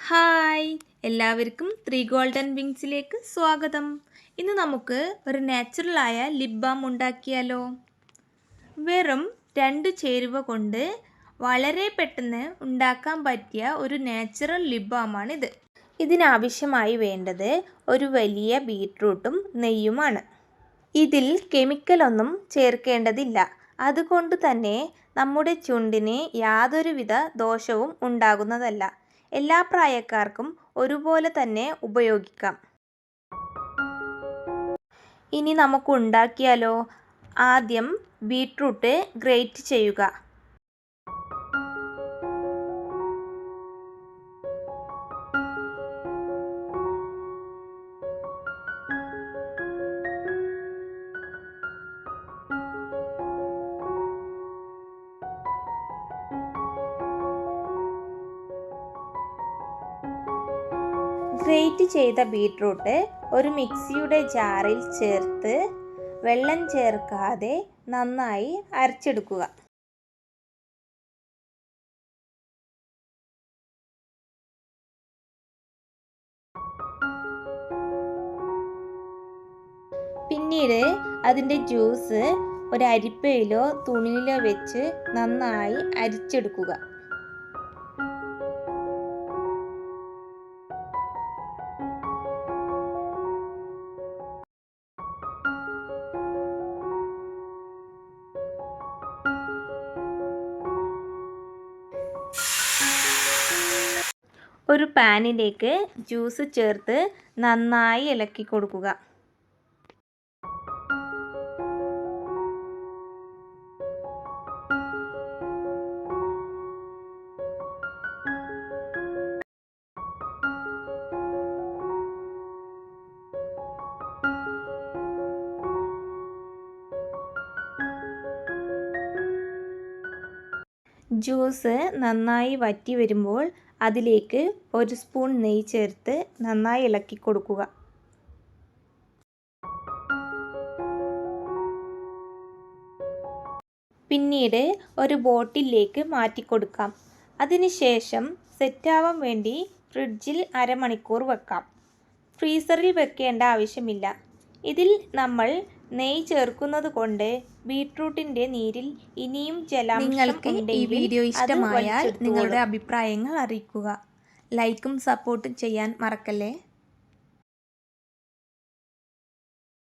Hi എല്ലാവർക്കും 3 golden വിങ്സിലേക്ക് സ്വാഗതം. ഇന്ന് നമുക്ക് ഒരു നാച്ചുറലായ ലിപ് ബാം ഉണ്ടാക്കിയാലോ. വെറും 2 ചേരുവ കൊണ്ട് വളരെ പെട്ടെന്ന് ഉണ്ടാക്കാൻ പറ്റിയ ഒരു നാച്ചുറൽ ലിപ് ബാമാണിത്. ഇതിനാവശ്യമായി വേണ്ടത് ഒരു വലിയ ബീറ്റ്റൂട്ടും നെയ്യുമാണ്. ഇതിൽ കെമിക്കലൊന്നും ചേർക്കേണ്ടതില്ല. അതുകൊണ്ട് തന്നെ നമ്മുടെ ചുണ്ടിന് യാതൊരുവിധ ദോഷവും ഉണ്ടാകുന്നതല്ല. എല്ലാ പ്രായക്കാർക്കും ഒരുപോലെ തന്നെ ഉപയോഗിക്കാം. ഇനി നമുക്ക് ഉണ്ടാക്കിയാലോ. ആദ്യം ബീറ്റ്റൂട്ട് ഗ്രേറ്റ് ചെയ്യുക. ഗ്രേറ്റ് ചെയ്ത ബീറ്റ്റൂട്ട് ഒരു മിക്സിയുടെ ജാറിൽ ചേർത്ത് വെള്ളം ചേർക്കാതെ നന്നായി അരച്ചെടുക്കുക. പിന്നീട് അതിൻ്റെ ജ്യൂസ് ഒരു അരിപ്പയിലോ തുണിയിലോ വെച്ച് നന്നായി അരിച്ചെടുക്കുക. ഒരു പാനിലേക്ക് ജ്യൂസ് ചേർത്ത് നന്നായി ഇളക്കി കൊടുക്കുക. ജ്യൂസ് നന്നായി വറ്റി വരുമ്പോൾ അതിലേക്ക് 1 സ്പൂൺ നെയ്യ് ചേർത്ത് നന്നായി ഇളക്കി കൊടുക്കുക. പിന്നീട് ഒരു ബോട്ടിലേക്ക് മാറ്റി കൊടുക്കാം. അതിനുശേഷം സെറ്റാവാൻ വേണ്ടി ഫ്രിഡ്ജിൽ അരമണിക്കൂർ വെക്കാം. ഫ്രീസറിൽ വെക്കേണ്ട ആവശ്യമില്ല. ഇതിൽ നമ്മൾ നെയ്യ് ചേർക്കുന്നത് കൊണ്ട് ബീറ്റ്റൂട്ടിൻ്റെ നീരിൽ ഇനിയും ജലാംശം നിങ്ങൾക്ക് ഈ വീഡിയോ ഇഷ്ടമായാൽ നിങ്ങളുടെ അഭിപ്രായങ്ങൾ അറിയിക്കുക. ലൈക്കും സപ്പോർട്ടും ചെയ്യാൻ മറക്കല്ലേ.